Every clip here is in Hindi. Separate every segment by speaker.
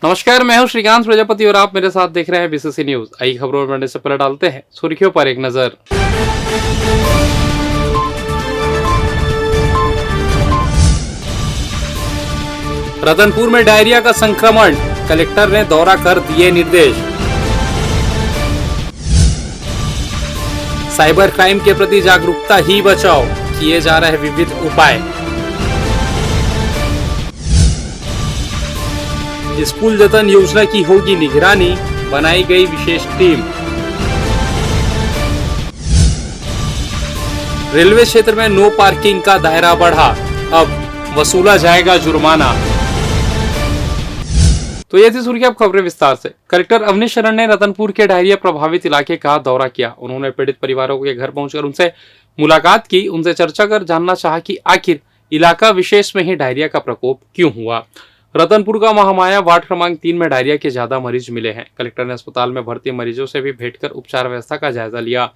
Speaker 1: नमस्कार, मैं हूं श्रीकांत प्रजापति और आप मेरे साथ देख रहे हैं बीसीसी न्यूज। आई खबरों में बढ़ने से पहले डालते हैं सुर्खियों पर एक नजर। रतनपुर में डायरिया का संक्रमण, कलेक्टर ने दौरा कर दिए निर्देश। साइबर क्राइम के प्रति जागरूकता ही बचाओ, किए जा रहे विविध उपाय। स्कूल जतन योजना की होगी निगरानी, बनाई गई विशेष टीम। रेलवे क्षेत्र में नो पार्किंग का दायरा बढ़ा, अब वसूला जाएगा जुर्माना। तो ये थी सुर्खी, अब खबरें विस्तार से। कलेक्टर अवनीश शरण ने रतनपुर के डायरिया प्रभावित इलाके का दौरा किया। उन्होंने पीड़ित परिवारों के घर पहुंचकर उनसे मुलाकात की, उनसे चर्चा कर जानना चाहा कि आखिर इलाका विशेष में ही डायरिया का प्रकोप क्यों हुआ। रतनपुर का महामाया वार्ड क्रमांक 3 में डायरिया के ज्यादा मरीज मिले हैं। कलेक्टर ने अस्पताल में भर्ती मरीजों से भी भेंट कर उपचार व्यवस्था का जायजा लिया।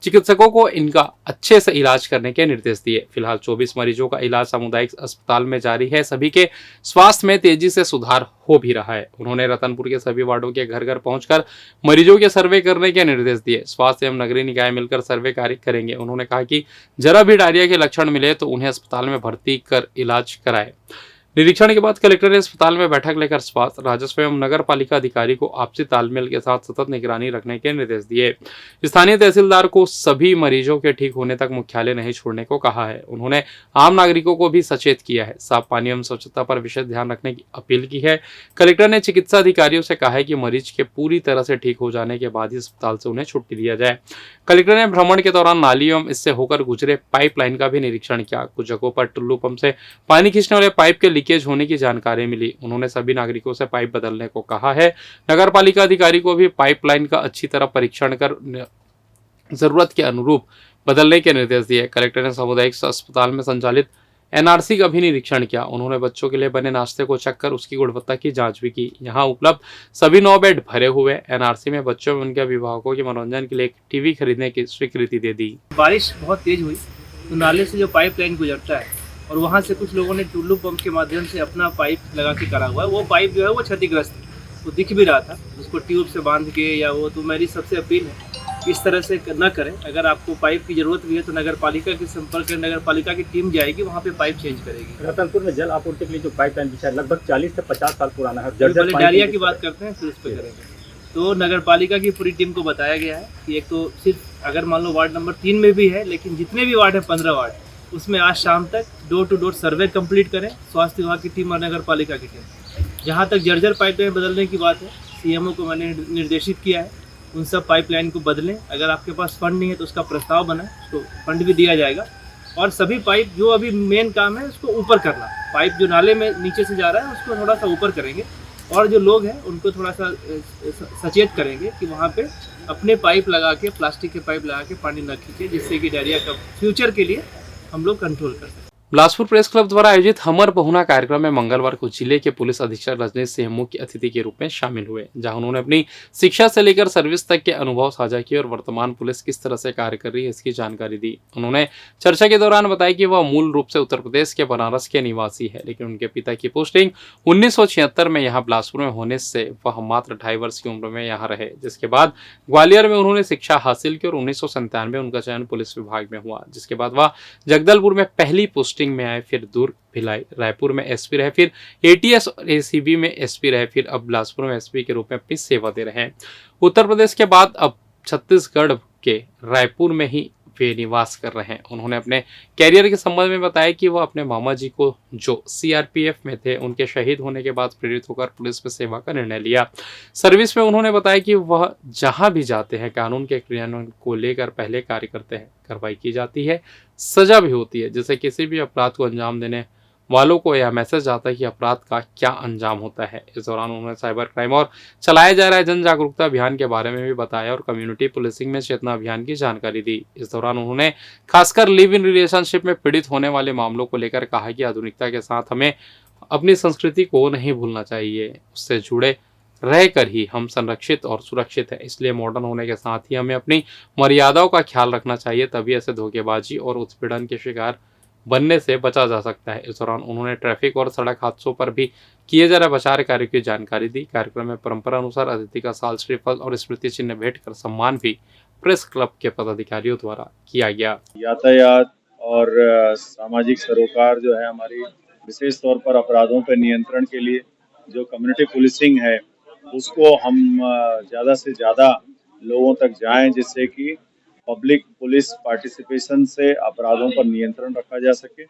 Speaker 1: चिकित्सकों को इनका अच्छे से इलाज करने के निर्देश दिए। फिलहाल 24 मरीजों का इलाज सामुदायिक अस्पताल में जारी है। सभी के स्वास्थ्य में तेजी से सुधार हो भी रहा है। उन्होंने रतनपुर के सभी वार्डों के घर घर पहुंचकर मरीजों के सर्वे करने के निर्देश दिए। स्वास्थ्य एवं नगरीय निकाय मिलकर सर्वे कार्य करेंगे। उन्होंने कहा कि जरा भी डायरिया के लक्षण मिले तो उन्हें अस्पताल में भर्ती कर इलाज कराए। निरीक्षण के बाद कलेक्टर ने अस्पताल में बैठक लेकर स्वास्थ्य, राजस्व एवं नगर पालिका अधिकारी को आपसी तालमेल के साथ सतत निगरानी रखने के निर्देश दिए। स्थानीय तहसीलदार को सभी मरीजों के ठीक होने तक मुख्यालय नहीं छोड़ने को कहा है। उन्होंने आम नागरिकों को भी सचेत किया है। साफ पानी एवं स्वच्छता पर विशेष ध्यान रखने की अपील की है। कलेक्टर ने चिकित्सा अधिकारियों से कहा है कि मरीज के पूरी तरह से ठीक हो जाने के बाद ही अस्पताल से उन्हें छुट्टी दिया जाए। कलेक्टर ने भ्रमण के दौरान नाली एवं इससे होकर गुजरे पाइपलाइन का भी निरीक्षण किया। कुछ जगहों पर टुल्लू पंप से पानी खींचने वाले पाइप के लीकेज होने की जानकारी मिली। उन्होंने सभी नागरिकों से पाइप बदलने को कहा है। नगर पालिका अधिकारी को भी पाइपलाइन का अच्छी तरह परीक्षण कर जरूरत के अनुरूप बदलने के निर्देश दिए। कलेक्टर ने सामुदायिक अस्पताल में संचालित एनआरसी का भी निरीक्षण किया। उन्होंने बच्चों के लिए बने नाश्ते को चेक कर उसकी गुणवत्ता की जांच भी की। यहाँ उपलब्ध सभी 9 बेड भरे हुए। एनआरसी में बच्चों और उनके अभिभावकों के मनोरंजन के लिए एक टीवी खरीदने की स्वीकृति दे दी।
Speaker 2: बारिश बहुत तेज हुई तो नाले से जो पाइपलाइन गुजरता है और वहाँ से कुछ लोगों ने टुल्लू पंप के माध्यम से अपना पाइप लगा के करा हुआ है। वो पाइप जो है वो क्षतिग्रस्त है, वो दिख भी रहा था, उसको ट्यूब से बांध के या वो। तो मेरी सबसे अपील है इस तरह से न करें। अगर आपको पाइप की जरूरत भी है तो नगर पालिका के संपर्क करें, नगर पालिका की टीम जाएगी, वहाँ पे पाइप चेंज करेगी।
Speaker 3: रतनपुर में जल आपूर्ति के लिए जो पाइपलाइन बिछा है लगभग 40 से 50 साल पुराना है।
Speaker 2: पहले डायरिया की बात करते हैं फिर उस पर करेंगे। तो नगर पालिका की पूरी टीम को बताया गया है कि एक तो सिर्फ अगर मान लो वार्ड नंबर 3 में भी है, लेकिन जितने भी वार्ड है 15 वार्ड, उसमें आज शाम तक door to door survey complete करें, स्वास्थ्य विभाग की टीम और नगर पालिका की टीम। जहाँ तक जर्जर पाइपलाइन बदलने की बात है, सीएमओ को मैंने निर्देशित किया है उन सब पाइपलाइन को बदलें। अगर आपके पास फंड नहीं है तो उसका प्रस्ताव बनाएं, उसको फंड भी दिया जाएगा। और सभी पाइप जो अभी मेन काम है उसको ऊपर करना, पाइप जो नाले में नीचे से जा रहा है उसको थोड़ा सा ऊपर करेंगे। और जो लोग हैं उनको थोड़ा सा सचेत करेंगे कि वहाँ पे अपने पाइप लगा के, प्लास्टिक के पाइप लगा के पानी न खींचे, जिससे कि डायरिया का फ्यूचर के लिए हम लोग कंट्रोल कर सकें।
Speaker 1: बिलासपुर प्रेस क्लब द्वारा आयोजित हमर बहुना कार्यक्रम में मंगलवार को जिले के पुलिस अधीक्षक रजनीश सिंह मुख्य अतिथि के रूप में शामिल हुए, जहां उन्होंने अपनी शिक्षा से लेकर सर्विस तक के अनुभव साझा किए और वर्तमान पुलिस किस तरह से कार्य कर रही है इसकी जानकारी दी। उन्होंने चर्चा के दौरान बताया कि वह मूल रूप से उत्तर प्रदेश के बनारस के निवासी है, लेकिन उनके पिता की पोस्टिंग 1976 में यहाँ बिलासपुर में होने से वह मात्र 2.5 वर्ष की उम्र में यहाँ रहे, जिसके बाद ग्वालियर में उन्होंने शिक्षा हासिल की और 1997 में उनका चयन पुलिस विभाग में हुआ, जिसके बाद वह जगदलपुर में पहली पोस्टिंग में आए, फिर दुर्ग, भिलाई, रायपुर में एसपी रहे, फिर एटीएस और एसीबी में एसपी रहे, फिर अब बिलासपुर में एसपी के रूप में अपनी सेवा दे रहे हैं। उत्तर प्रदेश के बाद अब छत्तीसगढ़ के रायपुर में ही वे निवास कर रहे हैं। उन्होंने अपने कैरियर के संबंध में बताया कि वह अपने मामा जी को जो सीआरपीएफ में थे उनके शहीद होने के बाद प्रेरित होकर पुलिस में सेवा का निर्णय लिया। सर्विस में उन्होंने बताया कि वह जहां भी जाते हैं कानून के क्रियान्वयन को लेकर पहले कार्य करते हैं, कार्रवाई की जाती है, सजा भी होती है, जिससे किसी भी अपराध को अंजाम देने वालों को यह मैसेज आता है कि अपराध का क्या अंजाम होता है। इस दौरान उन्होंने साइबर क्राइम और चलाए जा रहे जन जागरूकता अभियान के बारे में भी बताया और कम्युनिटी पुलिसिंग में चेतना अभियान की जानकारी दी। इस दौरान उन्होंने खासकर लिव इन रिलेशनशिप में पीड़ित होने वाले मामलों को लेकर कहा कि आधुनिकता के साथ हमें अपनी संस्कृति को नहीं भूलना चाहिए, उससे जुड़े रहकर ही हम संरक्षित और सुरक्षित है। इसलिए मॉडर्न होने के साथ ही हमें अपनी मर्यादाओं का ख्याल रखना चाहिए, तभी ऐसे धोखेबाजी और उत्पीड़न के शिकार बनने से बचा जा सकता है। इस दौरान उन्होंने ट्रैफिक और सड़क हादसों पर भी किए जा रहे बचाव कार्य की जानकारी दी। कार्यक्रम में परंपरा अनुसार अतिथि का साल श्रीफल और स्मृति चिन्ह भेंट कर सम्मान भी प्रेस क्लब के पदाधिकारियों द्वारा किया गया।
Speaker 4: यातायात और सामाजिक सरोकार जो है हमारी, विशेष तौर पर अपराधों पर नियंत्रण के लिए जो कम्युनिटी पुलिसिंग है उसको हम ज़्यादा से ज़्यादा लोगों तक जाएं, जिससे कि पब्लिक पुलिस पार्टिसिपेशन से अपराधों पर नियंत्रण रखा जा सके।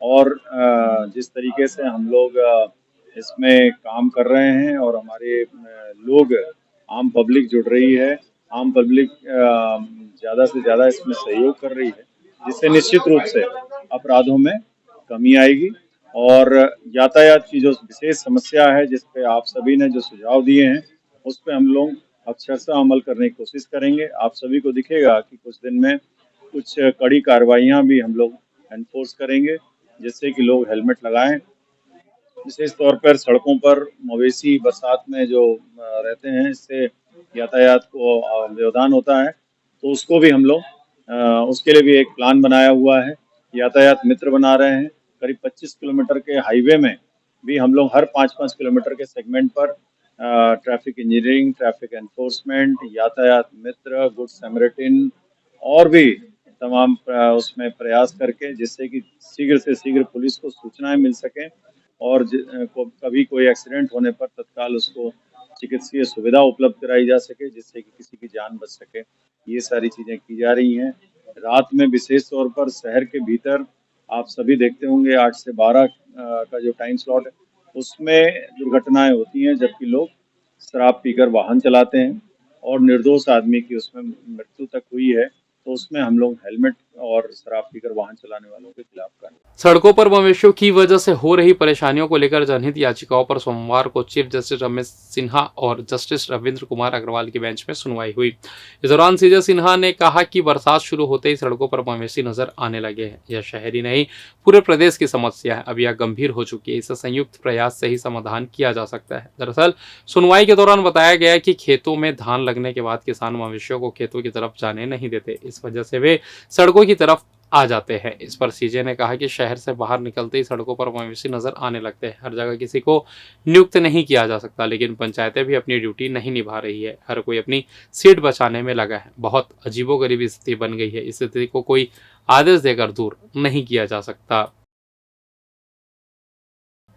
Speaker 4: और जिस तरीके से हम लोग इसमें काम कर रहे हैं और हमारे लोग, आम पब्लिक जुड़ रही है, आम पब्लिक ज़्यादा से ज़्यादा इसमें सहयोग कर रही है, जिससे निश्चित रूप से अपराधों में कमी आएगी। और यातायात की जो विशेष समस्या है, जिस पे आप सभी ने जो सुझाव दिए हैं, उस पे हम लोग अक्षरशः अमल करने की कोशिश करेंगे। आप सभी को दिखेगा कि कुछ दिन में कुछ कड़ी कार्रवाइयाँ भी हम लोग एनफोर्स करेंगे, जिससे कि लोग हेलमेट लगाएं। विशेष तौर पर सड़कों पर मवेशी बरसात में जो रहते हैं, इससे यातायात को व्यवधान होता है, तो उसको भी हम लोग उसके लिए भी एक प्लान बनाया हुआ है। यातायात मित्र बना रहे हैं। करीब 25 किलोमीटर के हाईवे में भी हम लोग हर 5-5 किलोमीटर के सेगमेंट पर ट्रैफिक इंजीनियरिंग, ट्रैफिक एनफोर्समेंट, यातायात मित्र, गुड सैमरिटन और भी तमाम उसमें प्रयास करके, जिससे कि शीघ्र से शीघ्र पुलिस को सूचनाएं मिल सकें और कभी कोई एक्सीडेंट होने पर तत्काल उसको चिकित्सीय सुविधा उपलब्ध कराई जा सके, जिससे कि किसी की जान बच सके। ये सारी चीज़ें की जा रही हैं। रात में विशेष तौर पर शहर के भीतर आप सभी देखते होंगे 8 से 12 का जो टाइम स्लॉट है, उसमें दुर्घटनाएं होती हैं, जबकि लोग शराब पीकर वाहन चलाते हैं और निर्दोष आदमी की उसमें मृत्यु तक हुई है। तो उसमें हम लोग हेलमेट और शराब पीकर वाहन चलाने वालों के खिलाफ कार्रवाई।
Speaker 1: सड़कों पर मवेशियों की वजह से हो रही परेशानियों को लेकर जनहित याचिकाओं पर सोमवार को चीफ जस्टिस रमेश सिन्हा और जस्टिस रविंद्र कुमार अग्रवाल की बेंच में सुनवाई हुई। इस दौरान सीजे सिन्हा ने कहा कि बरसात शुरू होते ही सड़कों पर मवेशी नजर आने लगे हैं। यह शहरी नहीं, पूरे प्रदेश की समस्या है। अब यह गंभीर हो चुकी है। इसे संयुक्त प्रयास से ही समाधान किया जा सकता है। दरअसल सुनवाई के दौरान बताया गया कि खेतों में धान लगने के बाद किसान मवेशियों को खेतों की तरफ जाने नहीं देते। इस वजह से वे सड़कों की तरफ आ जाते हैं। इस पर सीजे ने कहा कि शहर से बाहर निकलते ही सड़कों पर मवेशी नजर आने लगते हैं। हर जगह किसी को नियुक्त नहीं किया जा सकता, लेकिन पंचायतें भी अपनी ड्यूटी नहीं निभा रही है। हर कोई अपनी सीट बचाने में लगा है। बहुत अजीबोगरीब स्थिति बन गई है। इस स्थिति को कोई आदेश देकर दूर नहीं किया जा सकता।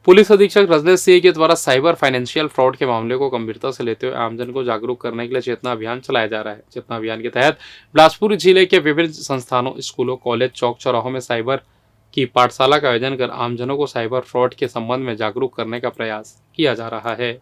Speaker 1: पुलिस अधीक्षक रजनीश सिंह के द्वारा साइबर फाइनेंशियल फ्रॉड के मामले को गंभीरता से लेते हुए आमजन को जागरूक करने के लिए चेतना अभियान चलाया जा रहा है। चेतना अभियान के तहत बिलासपुर जिले के विभिन्न संस्थानों, स्कूलों, कॉलेज, चौक चौराहों में साइबर की पाठशाला का आयोजन कर आमजनों को साइबर फ्रॉड के संबंध में जागरूक करने का प्रयास किया जा रहा है।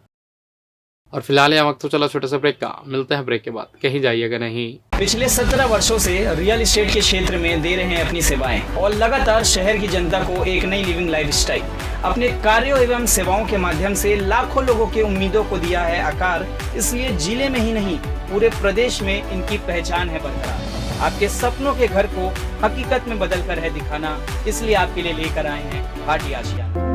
Speaker 1: और फिलहाल यह वक्त तो चला छोटे से ब्रेक का। मिलते हैं ब्रेक के बाद। कहीं जाइएगा नहीं।
Speaker 5: पिछले 17 वर्षों से रियल एस्टेट के क्षेत्र में दे रहे हैं अपनी सेवाएं और लगातार शहर की जनता को एक नई लिविंग लाइफस्टाइल। अपने कार्यों एवं सेवाओं के माध्यम से लाखों लोगों की उम्मीदों को दिया है आकार। इसलिए जिले में ही नहीं, पूरे प्रदेश में इनकी पहचान है बरकरार। आपके सपनों के घर को हकीकत में बदल कर है दिखाना। इसलिए आपके लिए लेकर आए हैं भाटी आशियाना।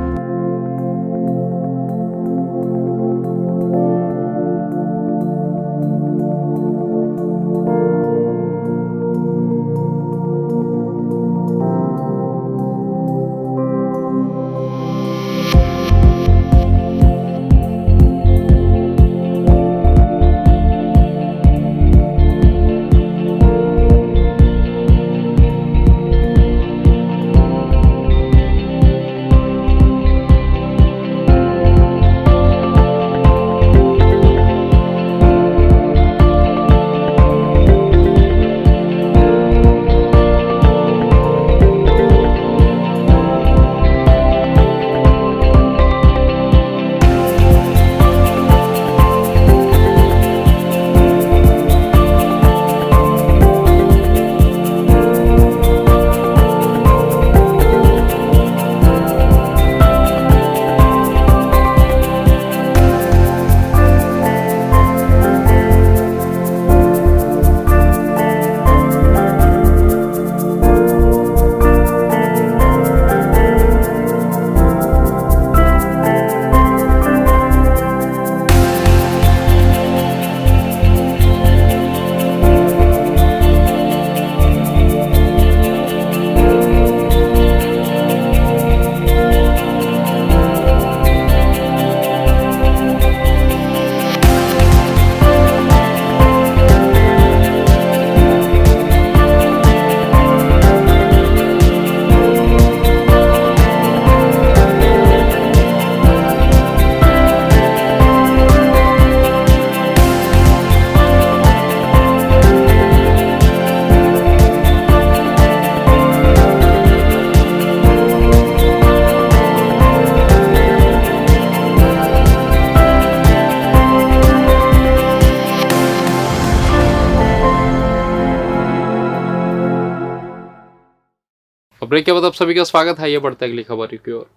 Speaker 1: ब्रेक के बाद आप सभी का स्वागत है। ये बढ़ते अगली खबर की ओर।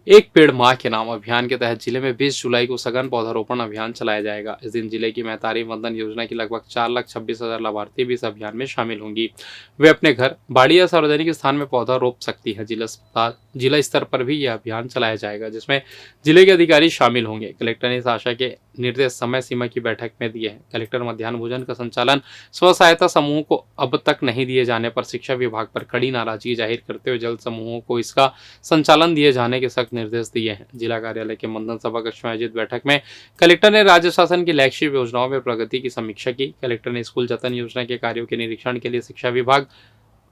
Speaker 1: एक पेड़ मां के नाम अभियान के तहत जिले में 20 जुलाई को सघन पौधारोपण अभियान चलाया जाएगा। इस दिन जिले की महतारी वंदन योजना की लगभग 4,26,000 लाभार्थी भी इस अभियान में शामिल होंगी। वे अपने घर, बाड़ी या सार्वजनिक स्थान में पौधा रोप सकती है। जिला स्तर पर भी यह अभियान चलाया जाएगा, जिसमें जिले के अधिकारी शामिल होंगे। कलेक्टर ने इस आशा के निर्देश समय सीमा की बैठक में दिए हैं। कलेक्टर मध्याह्न भोजन का संचालन स्व सहायता समूह को अब तक नहीं दिए जाने पर शिक्षा विभाग पर कड़ी नाराजगी जाहिर करते हुए जल्द समूहों को इसका संचालन दिए जाने के सख्त निर्देश दिए हैं। जिला कार्यालय के मंदन सभा कक्ष में आयोजित बैठक में कलेक्टर ने राज्य शासन की लैक्षिक योजनाओं में प्रगति की समीक्षा की। कलेक्टर ने स्कूल जतन योजना के कार्यों के निरीक्षण के लिए शिक्षा विभाग,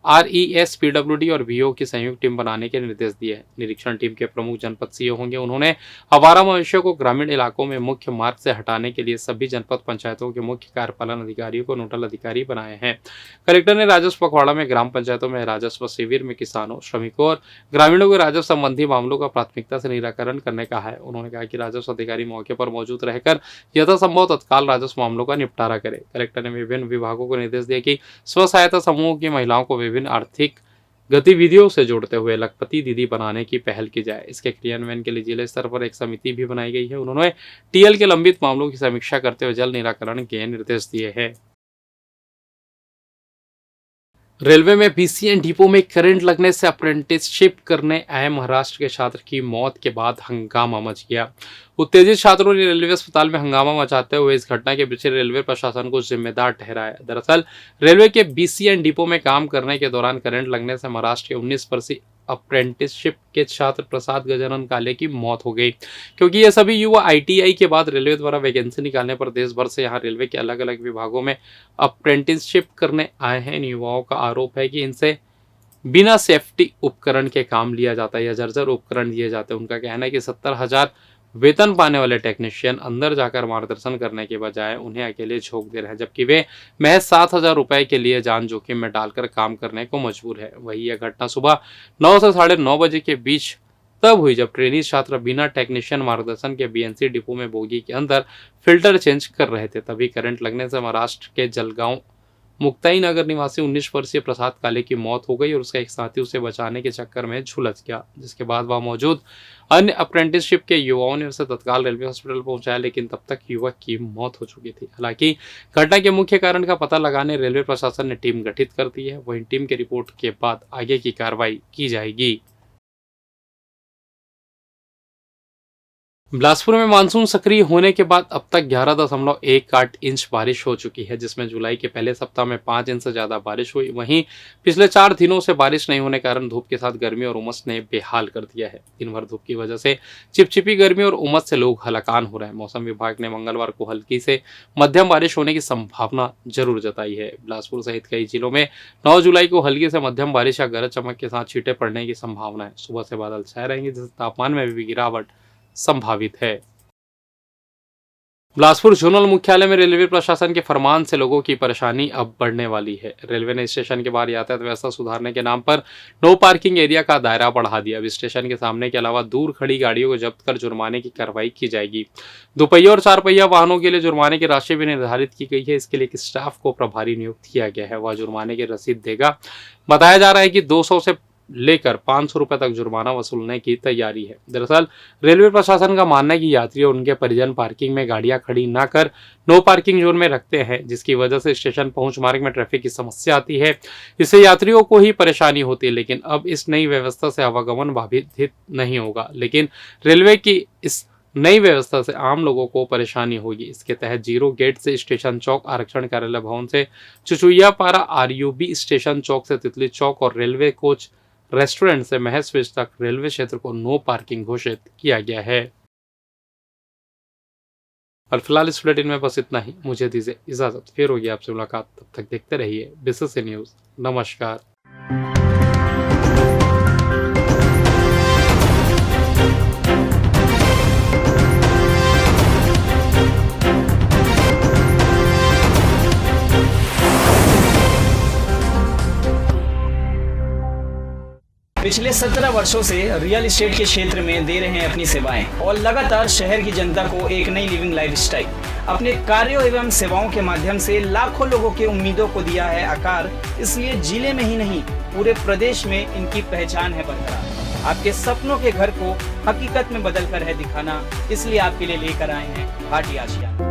Speaker 1: RES, PWD और VO की संयुक्त टीम बनाने के निर्देश दिए हैं। निरीक्षण टीम के प्रमुख जनपद CEO होंगे। उन्होंने आवारा मवेशियों को ग्रामीण इलाकों में मुख्य मार्ग से हटाने के लिए सभी जनपद पंचायतों के मुख्य कार्यपालन अधिकारियों को नोडल अधिकारी बनाए हैं। कलेक्टर ने राजस्व पखवाड़ा में ग्राम पंचायतों में राजस्व शिविर में किसानों, श्रमिकों और ग्रामीणों के राजस्व संबंधी मामलों का प्राथमिकता से निराकरण करने का है। उन्होंने कहा कि राजस्व अधिकारी मौके पर मौजूद रहकर यथासंभव तत्काल राजस्व मामलों का निपटारा करे। कलेक्टर ने विभिन्न विभागों को निर्देश दिया कि स्व सहायता समूहों की महिलाओं को विभिन्न आर्थिक गतिविधियों से जोड़ते हुए लखपति दीदी बनाने की पहल की जाए। इसके क्रियान्वयन के लिए जिला स्तर पर एक समिति भी बनाई गई है। उन्होंने TL के लंबित मामलों की समीक्षा करते हुए जल्द निराकरण के निर्देश दिए हैं। रेलवे में BCN डिपो में करंट लगने से अप्रेंटिसशिप करने आए महाराष्ट्र के छात्र की मौत के बाद हंगामा मच गया। उत्तेजित छात्रों ने रेलवे अस्पताल में हंगामा मचाते हुए इस घटना के पीछे रेलवे प्रशासन को जिम्मेदार ठहराया। दरअसल रेलवे के BCN डिपो में काम करने के दौरान करंट लगने से महाराष्ट्र के 19 वर्षीय अप्रेंटिसशिप के छात्र प्रसाद गजानन काले की मौत हो गई, क्योंकि ये सभी युवा ITI के बाद रेलवे द्वारा वैकेंसी निकालने पर देश भर से यहाँ रेलवे के अलग अलग विभागों में अप्रेंटिसशिप करने आए हैं। इन युवाओं का आरोप है कि इनसे बिना सेफ्टी उपकरण के काम लिया जाता है या जर्जर उपकरण दिए जाते हैं। उनका कहना है कि 70,000 वेतन पाने वाले टेक्नीशियन अंदर जाकर मार्गदर्शन करने के बजाय उन्हें अकेले झोंक दे रहे हैं, जबकि वे महज 7,000 रुपए के लिए जान जोखिम में डालकर काम करने को मजबूर है। वही यह घटना सुबह 9 से 9:30 बजे के बीच तब हुई जब ट्रेनी छात्र बिना टेक्नीशियन मार्गदर्शन के BNC डिपो में बोगी के अंदर फिल्टर चेंज कर रहे थे। तभी करंट लगने से महाराष्ट्र के जलगांव मुक्ताई नगर निवासी 19 वर्षीय प्रसाद काले की मौत हो गई और उसका एक साथी उसे बचाने के चक्कर में झुलस गया, जिसके बाद वहां मौजूद अन्य अप्रेंटिसशिप के युवाओं ने उसे तत्काल रेलवे हॉस्पिटल पहुंचाया, लेकिन तब तक युवक की मौत हो चुकी थी। हालांकि घटना के मुख्य कारण का पता लगाने रेलवे प्रशासन ने टीम गठित कर दी है। वहीं टीम की रिपोर्ट के बाद आगे की कार्रवाई की जाएगी। बिलासपुर में मानसून सक्रिय होने के बाद अब तक 11.18 इंच बारिश हो चुकी है, जिसमें जुलाई के पहले सप्ताह में 5 इंच से ज्यादा बारिश हुई। वहीं पिछले 4 दिनों से बारिश नहीं होने के कारण धूप के साथ गर्मी और उमस ने बेहाल कर दिया है। दिन भर धूप की वजह से चिपचिपी गर्मी और उमस से लोग हलाकान हो रहे हैं। मौसम विभाग ने मंगलवार को हल्की से मध्यम बारिश होने की संभावना जरूर जताई है। बिलासपुर सहित कई जिलों में 9 जुलाई को हल्की से मध्यम बारिश या गरज चमक के साथ छींटे पड़ने की संभावना है। सुबह से बादल छाए रहेंगे, जिससे तापमान में भी गिरावट संभावित है। बिलासपुर जोनल मुख्यालय में रेलवे प्रशासन के फरमान से लोगों की परेशानी अब बढ़ने वाली है। रेलवे ने स्टेशन के बाहर यातायात व्यवस्था सुधारने के नाम पर नो पार्किंग एरिया का दायरा बढ़ा दिया। अब स्टेशन के सामने के अलावा दूर खड़ी गाड़ियों को जब्त कर जुर्माने की कार्रवाई की जाएगी। 2 पहिया और 4 पहिया वाहनों के लिए जुर्माने की राशि भी निर्धारित की गई है। इसके लिए एक स्टाफ को प्रभारी नियुक्त किया गया है, वह जुर्माने की रसीद देगा। बताया जा रहा है कि 200 से लेकर 500 रुपए तक जुर्माना वसूलने की तैयारी है। दरअसल रेलवे प्रशासन का मानना है कि यात्री और उनके परिजन पार्किंग में गाड़ियां खड़ी न कर नो पार्किंग जोन में रखते हैं, जिसकी वजह से स्टेशन पहुंच मार्ग में ट्रैफिक की समस्या आती है। इससे यात्रियों को ही परेशानी होती है। लेकिन अब इस नई व्यवस्था से आवागमन बाधित नहीं होगा, लेकिन रेलवे की इस नई व्यवस्था से आम लोगों को परेशानी होगी। इसके तहत 0 गेट से स्टेशन चौक, आरक्षण कार्यालय भवन से चुचुइयापारा, RUB स्टेशन चौक से तितली चौक और रेलवे कोच रेस्टोरेंट से महज स्विच तक रेलवे क्षेत्र को नो पार्किंग घोषित किया गया है। और फिलहाल इस बुलेटिन में बस इतना ही। मुझे दीजिए इजाजत, फिर होगी आपसे मुलाकात। तब तक देखते रहिए BCC न्यूज। नमस्कार।
Speaker 5: पिछले पिछले 17 वर्षों से रियल एस्टेट के क्षेत्र में दे रहे हैं अपनी सेवाएं और लगातार शहर की जनता को एक नई लिविंग लाइफस्टाइल। अपने कार्यों एवं सेवाओं के माध्यम से लाखों लोगों की उम्मीदों को दिया है आकार। इसलिए जिले में ही नहीं पूरे प्रदेश में इनकी पहचान है बरकरार। आपके सपनों के घर को हकीकत में बदल कर है दिखाना, इसलिए आपके लिए लेकर आए हैं भाटी आशिया।